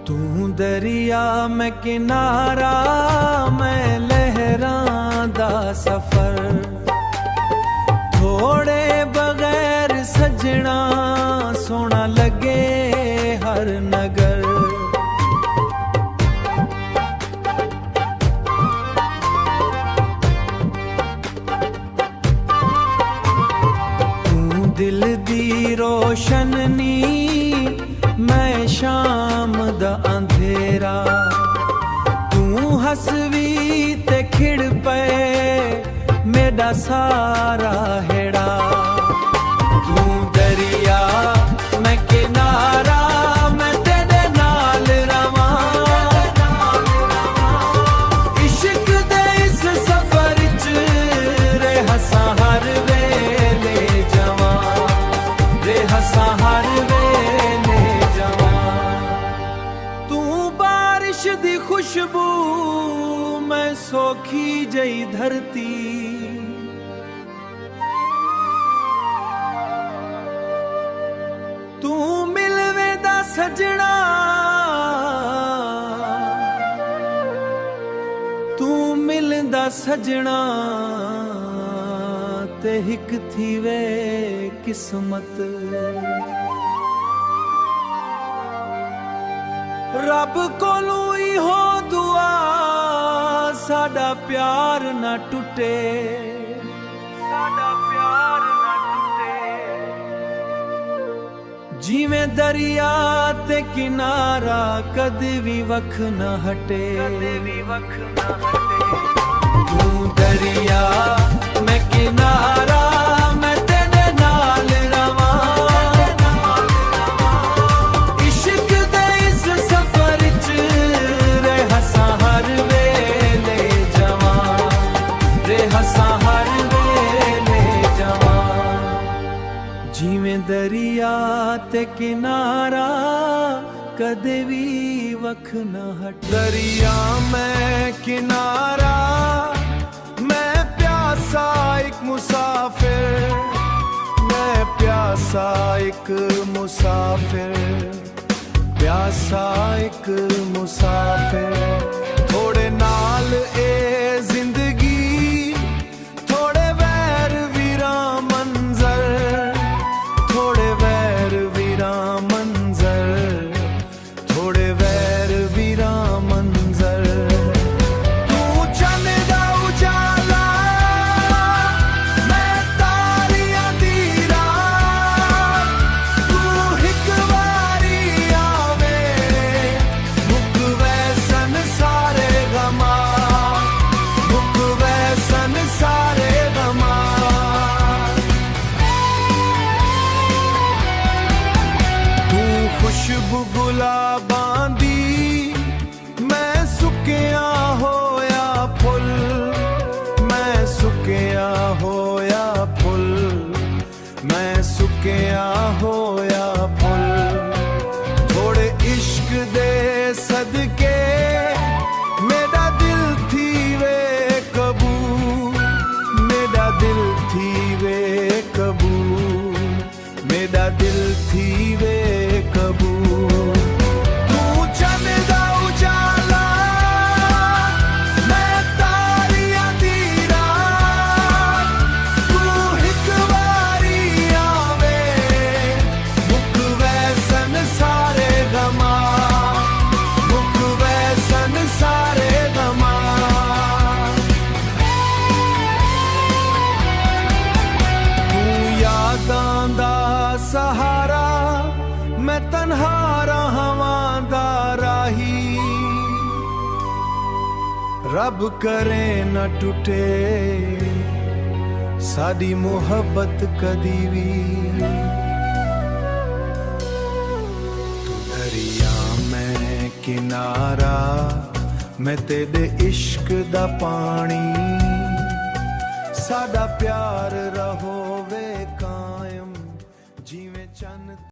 तू दरिया मैं किनारा, मैं लहरां दा सफर। थोड़े बगैर सजना सोना लगे हर नगर। तू दिल दी रोशनी, मैं शाम दा अंधेरा। तू हसवी ते खिड़ पे मेरा सारा हेड़ा। तू दरिया मैं किनारा, मैं तेरे नाल रवां। इश्क दे इस सफर च रेहसा हर वेले जवां, रेहसा हर वेले जवां। तू बारिश दी खुशबू, मैं सोखी जई धरती। तू मिलवे दा सजना, तू मिलदा सजना, ते हिक थी वे किस्मत। रब कोलू इहो दुआ, साडा प्यार ना टुटे, साडा प्यार ना टुटे। जिवें दरिया ते किनारा कदी भी वख ना हटे, कदी भी वख ना हटे। तू दरिया मैं किनारा, मैं तेरे नाल रवां। इश्क दे इस सफर च रेहसा हर वेले जवां, रेहसा हर वेले जवां। जिवें दरिया ते किनारा कदे भी वख ना हट। दरिया मैं किनारा, मैं प्यासा एक मुसाफिर। मैं प्यासा एक मुसाफिर, प्यासा एक मुसाफिर। थोड़े नाल ए जिंदगी, थोड़े वैर वीरा मंजर। थोड़े वैर वीरा मंजर, थोड़े वैर वीरा मंजर। तू चन दा उजाला, मैं तारियां दी रात। तू हिक वारी आवे, मुक वैसन सारे गमा, मुक वैसन सारे गमा। खुशबू गुलाबां दी, मैं सुकिया होया फुल। मैं सुकिया होया फुल, मैं सुकिया होया फुल। थोड़े इश्क दे सदके मेरा दिल थी वे कबूल। मेरा दिल थी वे कबूल, मेरा दिल थी वे कबूल। तू चन दा उजाला, मैं तारियां दी रात। तू हिक वारी आवे, मुक वैसन सारे गमा, मुक वैसन सारे गमा। तू यादां दा सहारा, मैं तन्हा रहां दा राही। रब करे न टुटे साडी मुहब्बत कदी भी। तू दरिया मैं किनारा, मैं तेरे इश्क दा पानी। साडा प्यार रहो